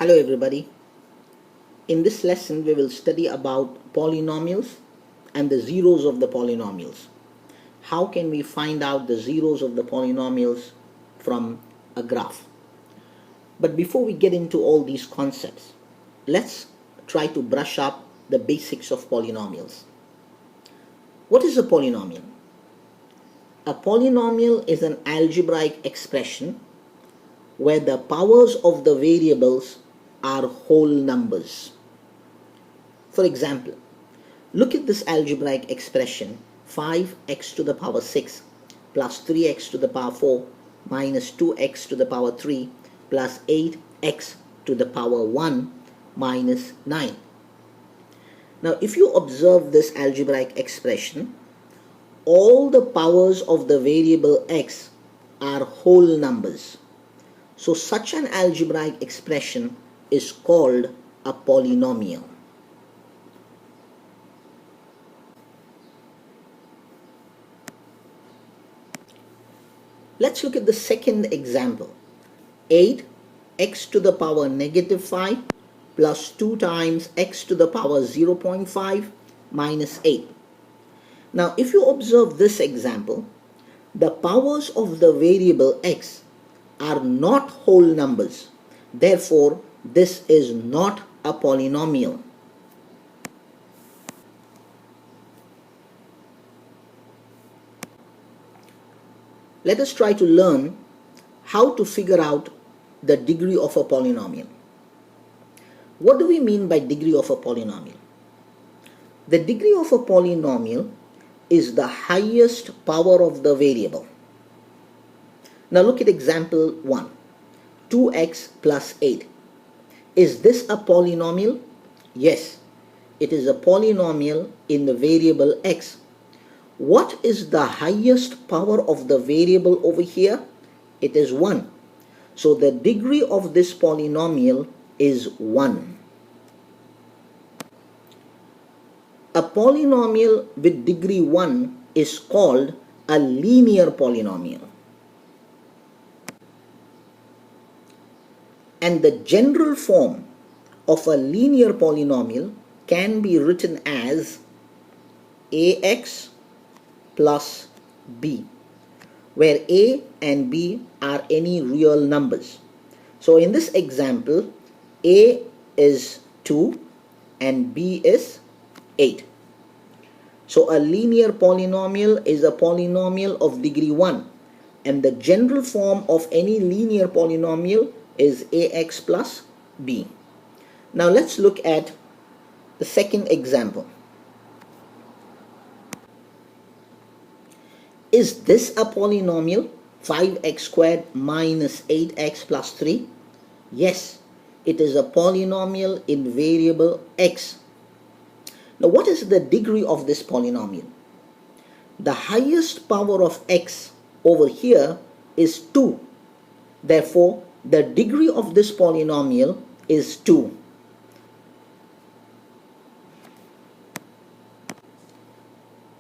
Hello everybody. In this lesson we will study about polynomials and the zeros of the polynomials. How can we find out the zeros of the polynomials from a graph? But before we get into all these concepts, let's try to brush up the basics of polynomials. What is a polynomial? A polynomial is an algebraic expression where the powers of the variables are whole numbers. For example, look at this algebraic expression 5x to the power 6 plus 3x to the power 4 minus 2x to the power 3 plus 8x to the power 1 minus 9. Now if you observe this algebraic expression, all the powers of the variable x are whole numbers. So such an algebraic expression is called a polynomial. Let's look at the second example. 8x to the power negative 5 plus 2 times x to the power 0.5 minus 8. Now if you observe this example, the powers of the variable x are not whole numbers. Therefore, this is not a polynomial. Let us try to learn how to figure out the degree of a polynomial. What do we mean by degree of a polynomial? The degree of a polynomial is the highest power of the variable. Now look at example 1, 2x plus 8. Is this a polynomial? Yes, it is a polynomial in the variable x. What is the highest power of the variable over here? It is 1. So the degree of this polynomial is 1. A polynomial with degree 1 is called a linear polynomial. And the general form of a linear polynomial can be written as ax plus b, where a and b are any real numbers. So in this example, a is 2 and b is 8. So a linear polynomial is a polynomial of degree 1, and the general form of any linear polynomial is ax plus b. Now let's look at the second example. Is this a polynomial? 5x squared minus 8x plus 3? Yes, it is a polynomial in variable x. Now what is the degree of this polynomial? The highest power of x over here is 2. Therefore, the degree of this polynomial is 2.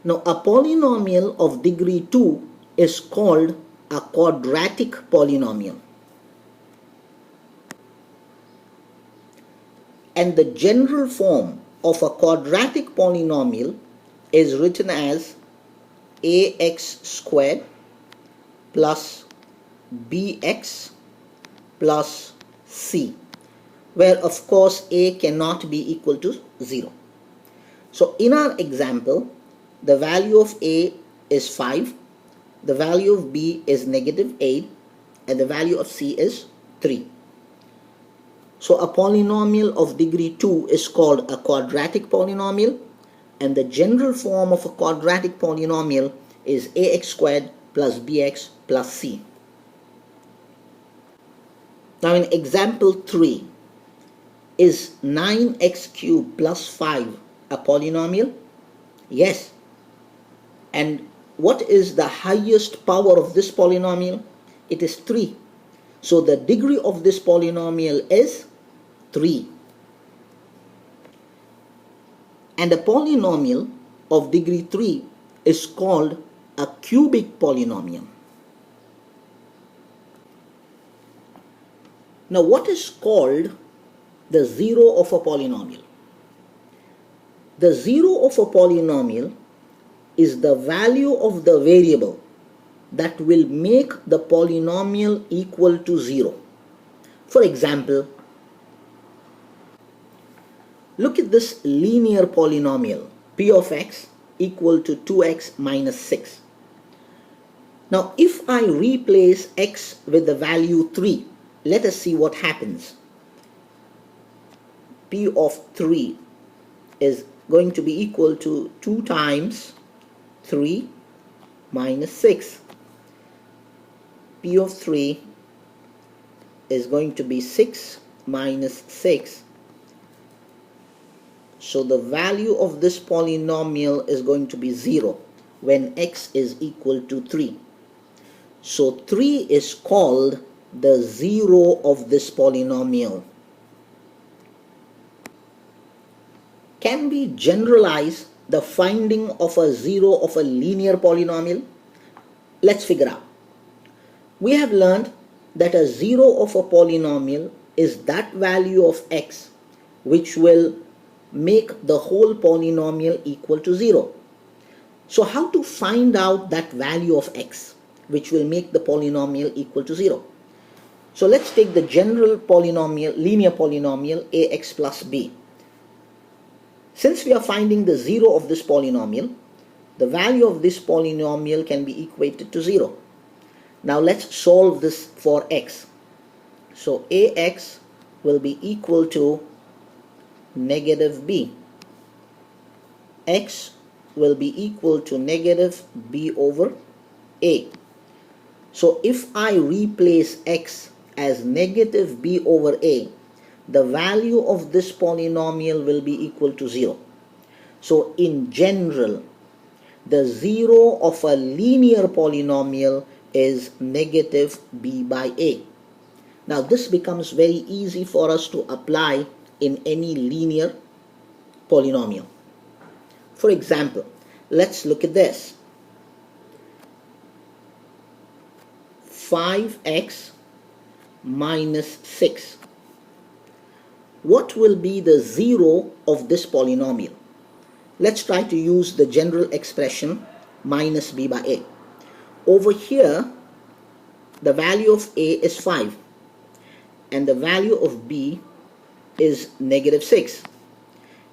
Now, a polynomial of degree 2 is called a quadratic polynomial. And the general form of a quadratic polynomial is written as ax squared plus bx plus c, where of course a cannot be equal to 0. So in our example, the value of a is 5, the value of b is negative 8, and the value of c is 3. So a polynomial of degree 2 is called a quadratic polynomial, and the general form of a quadratic polynomial is ax squared plus bx plus c. Now in example 3, is 9x cubed plus 5 a polynomial? Yes. And what is the highest power of this polynomial? It is 3. So the degree of this polynomial is 3. And a polynomial of degree 3 is called a cubic polynomial. Now what is called the zero of a polynomial. The zero of a polynomial is the value of the variable that will make the polynomial equal to 0. For example, look at this linear polynomial p of x equal to 2x minus 6. Now if I replace x with the value 3, let us see what happens. P of 3 is going to be equal to 2 times 3 minus 6. P of 3 is going to be 6 minus 6. So the value of this polynomial is going to be 0 when x is equal to 3. So 3 is called the zero of this polynomial. Can we generalize the finding of a zero of a linear polynomial? Let's figure out. We have learned that a zero of a polynomial is that value of x which will make the whole polynomial equal to 0. So how to find out that value of x which will make the polynomial equal to 0? So let's take the general polynomial, linear polynomial ax plus b. Since we are finding the zero of this polynomial, the value of this polynomial can be equated to 0. Now let's solve this for x. So ax will be equal to negative b. X will be equal to negative b over a. So if I replace x as negative b over a, the value of this polynomial will be equal to 0. So in general, the zero of a linear polynomial is negative b by a. Now this becomes very easy for us to apply in any linear polynomial. For example, let's look at this. 5x minus 6. What will be the zero of this polynomial? Let's try to use the general expression minus b by a. Over here, the value of a is 5 and the value of b is negative 6.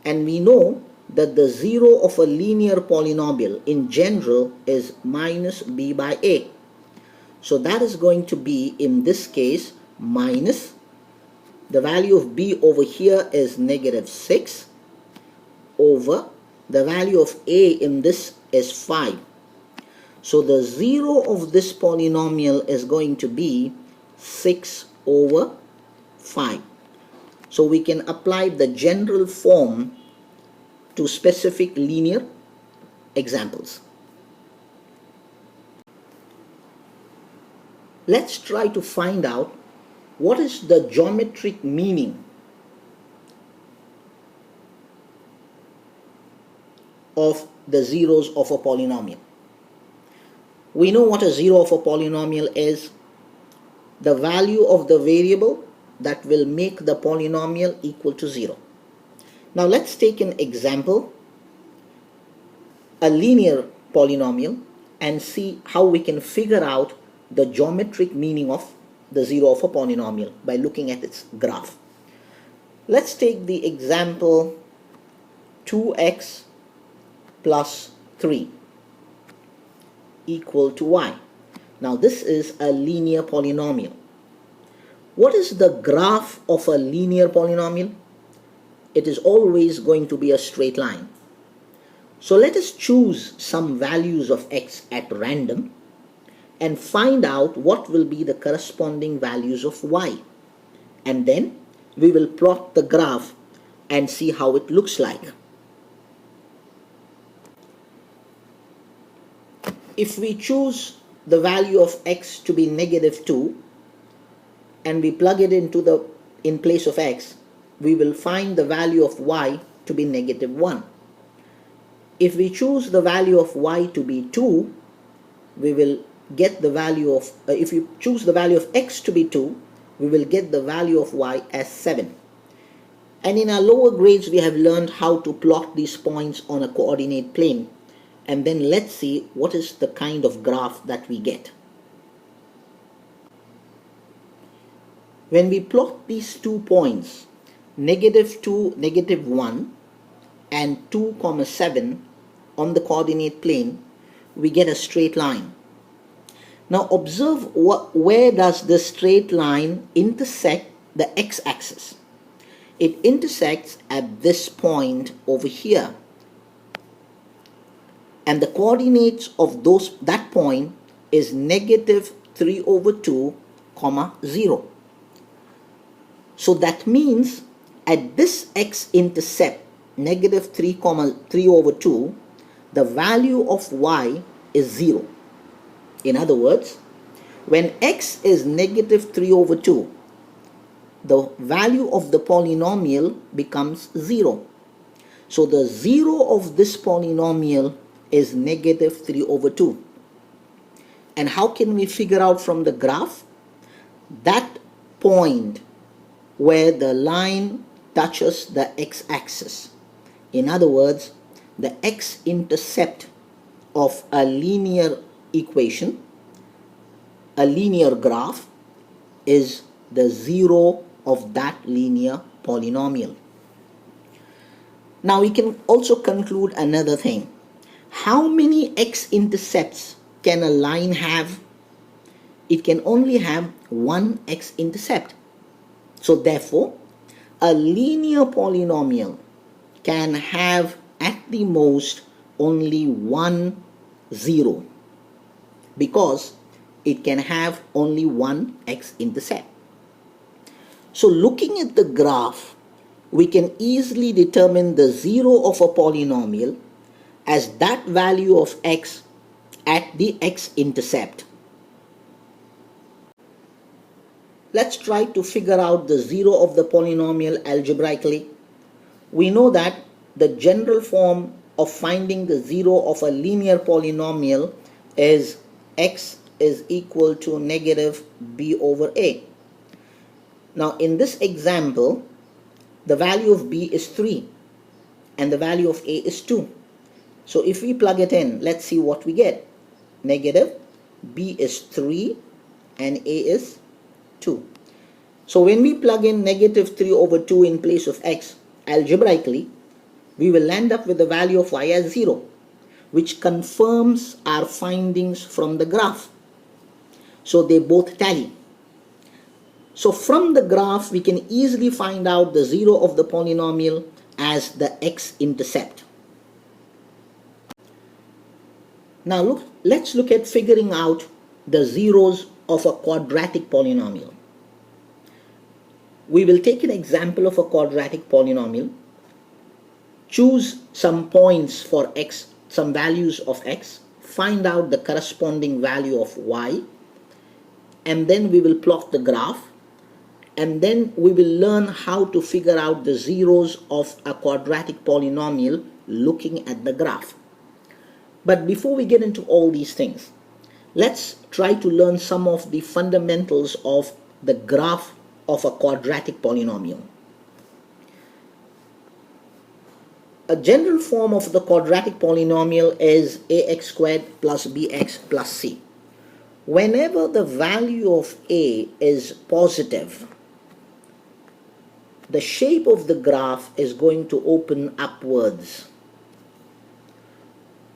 And we know that the zero of a linear polynomial in general is minus b by a. So that is going to be, in this case, minus the value of b over here is negative 6 over the value of a in this is 5. So the zero of this polynomial is going to be 6 over 5. So we can apply the general form to specific linear examples. Let's try to find out what is the geometric meaning of the zeros of a polynomial. We know what a zero of a polynomial is. The value of the variable that will make the polynomial equal to 0. Now let's take an example, a linear polynomial, and see how we can figure out the geometric meaning of the zero of a polynomial by looking at its graph. Let's take the example 2x plus 3 equal to y. Now this is a linear polynomial. What is the graph of a linear polynomial? It is always going to be a straight line. So let us choose some values of x at random and find out what will be the corresponding values of y. And then we will plot the graph and see how it looks like. If we choose the value of x to be negative 2 and we plug it in place of x, we will find the value of y to be negative 1. If we choose the value of y to be 2, we will get the value of, if you choose the value of x to be 2, we will get the value of y as 7. And in our lower grades, we have learned how to plot these points on a coordinate plane. And then let's see what is the kind of graph that we get. When we plot these 2 points, -2, -1, and 2, 7 on the coordinate plane, we get a straight line. Now observe where does this straight line intersect the x-axis. It intersects at this point over here. And the coordinates of that point is -3/2, 0. So that means at this x-intercept, -3/2, the value of y is 0. In other words, when x is -3/2, the value of the polynomial becomes 0. So the 0 of this polynomial is -3/2. And how can we figure out from the graph? That point where the line touches the x-axis. In other words, the x-intercept of a linear equation, a linear graph, is the 0 of that linear polynomial. Now we can also conclude another thing. How many x-intercepts can a line have? It can only have one x-intercept. So therefore, a linear polynomial can have at the most only one 0, because it can have only one x-intercept. So looking at the graph, we can easily determine the 0 of a polynomial as that value of x at the x-intercept. Let's try to figure out the 0 of the polynomial algebraically. We know that the general form of finding the 0 of a linear polynomial is x is equal to -b/a. Now in this example, the value of b is 3 and the value of a is 2. So if we plug it in, let's see what we get. B is 3 and a is 2. So when we plug in -3/2 in place of x algebraically, we will end up with the value of y as 0, which confirms our findings from the graph. So they both tally. So from the graph, we can easily find out the 0 of the polynomial as the x-intercept. Now let's look at figuring out the zeros of a quadratic polynomial. We will take an example of a quadratic polynomial, choose some points for x, some values of x, find out the corresponding value of y, and then we will plot the graph, and then we will learn how to figure out the zeros of a quadratic polynomial looking at the graph. But before we get into all these things, let's try to learn some of the fundamentals of the graph of a quadratic polynomial. A general form of the quadratic polynomial is ax squared plus bx plus c. Whenever the value of a is positive, the shape of the graph is going to open upwards.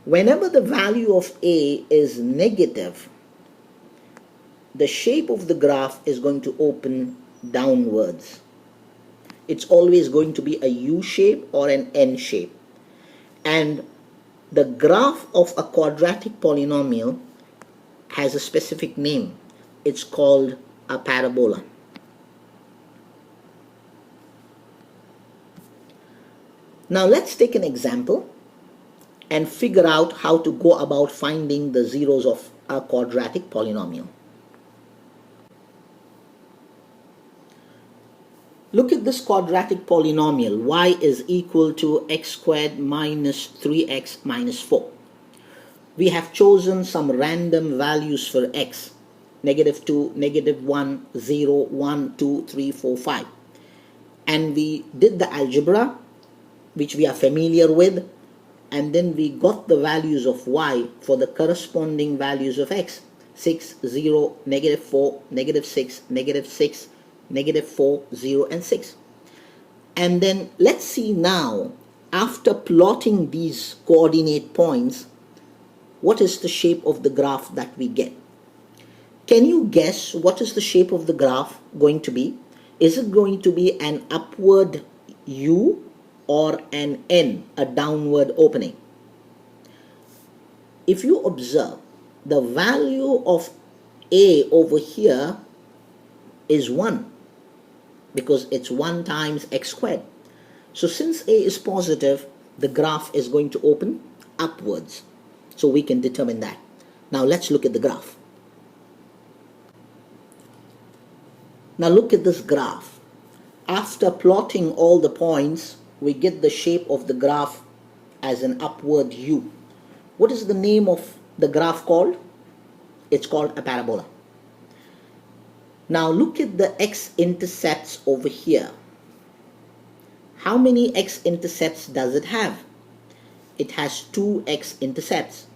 Whenever the value of a is negative, the shape of the graph is going to open downwards. It's always going to be a U shape or an N shape. And the graph of a quadratic polynomial has a specific name. It's called a parabola. Now let's take an example and figure out how to go about finding the zeros of a quadratic polynomial. Look at this quadratic polynomial. Y is equal to x squared minus 3x minus 4. We have chosen some random values for x. -2, -1, 0, 1, 2, 3, 4, 5. and we did the algebra, which we are familiar with, and then we got the values of y for the corresponding values of x. 6, 0, -4, -6, -6, -4, 0, and 6. And then let's see now, after plotting these coordinate points, what is the shape of the graph that we get? Can you guess what is the shape of the graph going to be? Is it going to be an upward U or an N, a downward opening? If you observe, the value of A over here is 1, because it's 1 times x squared. So since A is positive, the graph is going to open upwards. So we can determine that. Now let's look at the graph. Now look at this graph. After plotting all the points, we get the shape of the graph as an upward U. What is the name of the graph called? It's called a parabola. Now look at the x-intercepts over here. How many x-intercepts does it have? It has 2 x-intercepts.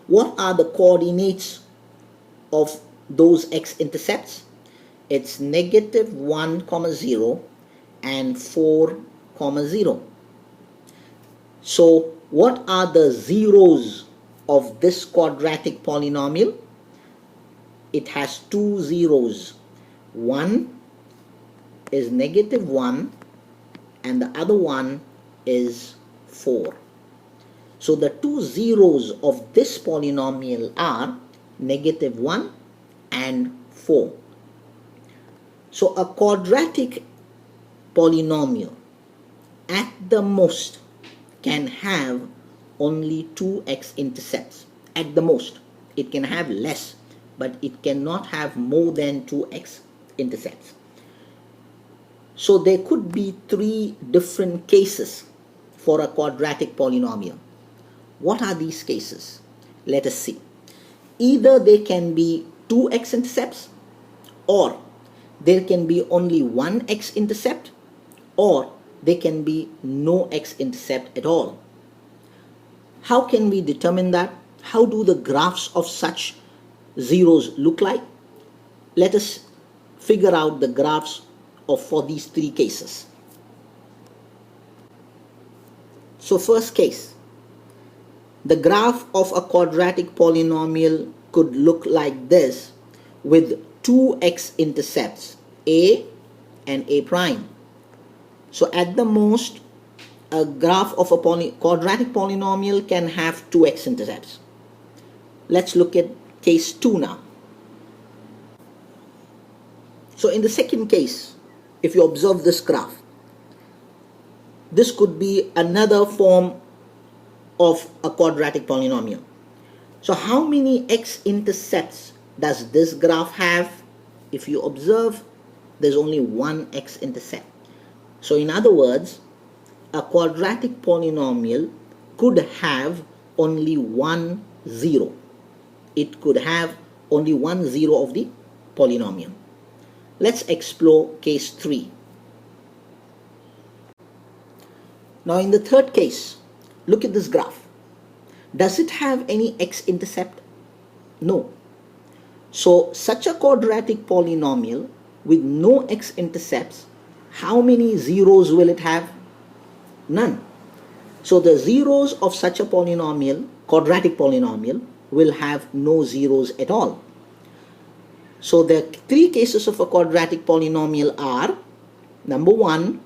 What are the coordinates of those x-intercepts? It's -1, 0 and 4, 0. So what are the zeros of this quadratic polynomial? It has 2 zeros. One is -1 and the other one is 4. So the 2 zeros of this polynomial are -1 and 4. So a quadratic polynomial at the most can have only 2 x-intercepts. At the most. It can have less, but it cannot have more than 2 x-intercepts. So there could be 3 different cases for a quadratic polynomial. What are these cases? Let us see. Either they can be 2 x-intercepts, or there can be only 1 x-intercept, or there can be no x-intercept at all. How can we determine that? How do the graphs of such zeros look like? Let us figure out the graphs for these 3 cases. So first case, the graph of a quadratic polynomial could look like this with 2 x-intercepts, a and a prime. So at the most, a graph of a quadratic polynomial can have 2 x-intercepts. Let's look at case 2 now. So in the second case, if you observe this graph, this could be another form of a quadratic polynomial. So how many x-intercepts does this graph have? If you observe, there's only 1 x-intercept. So in other words, a quadratic polynomial could have only 1 0. It could have only 1 0 of the polynomial. Let's explore case 3. Now in the third case, look at this graph. Does it have any x-intercept? No. So such a quadratic polynomial with no x-intercepts, how many zeros will it have? None. So the zeros of such a polynomial, quadratic polynomial, will have no zeros at all. So the 3 cases of a quadratic polynomial are, number 1,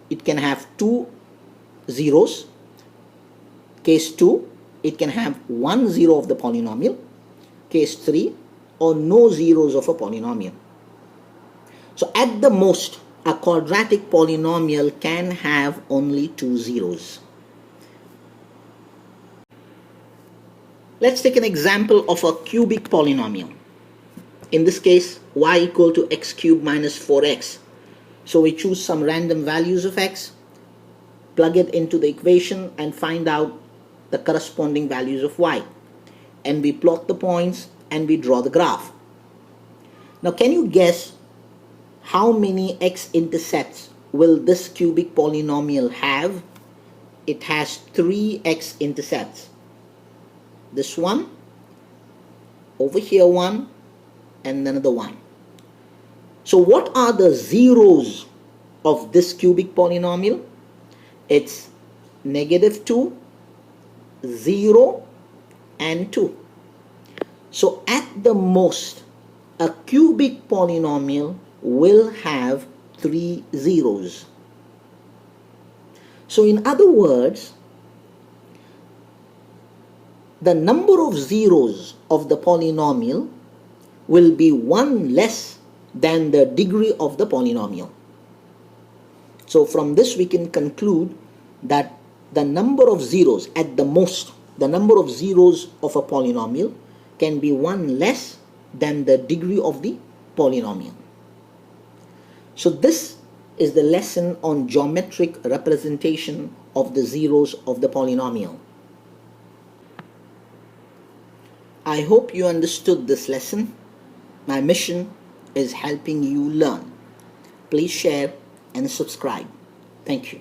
it can have 2 zeros. Case 2, it can have 1 0 of the polynomial. Case 3, or no zeros of a polynomial. So at the most, a quadratic polynomial can have only 2 zeros. Let's take an example of a cubic polynomial. In this case, y equal to x cubed minus 4x. So we choose some random values of x, plug it into the equation and find out the corresponding values of y. And we plot the points and we draw the graph. Now can you guess how many x-intercepts will this cubic polynomial have? It has 3 x-intercepts. This one, over here one, and another one. So what are the zeros of this cubic polynomial? It's -2, 0, and 2. So at the most, a cubic polynomial will have 3 zeros. So in other words, the number of zeros of the polynomial will be 1 less than the degree of the polynomial. So from this we can conclude that the number of zeros, at the most, the number of zeros of a polynomial can be 1 less than the degree of the polynomial. So this is the lesson on geometric representation of the zeros of the polynomial. I hope you understood this lesson. My mission is helping you learn. Please share and subscribe. Thank you.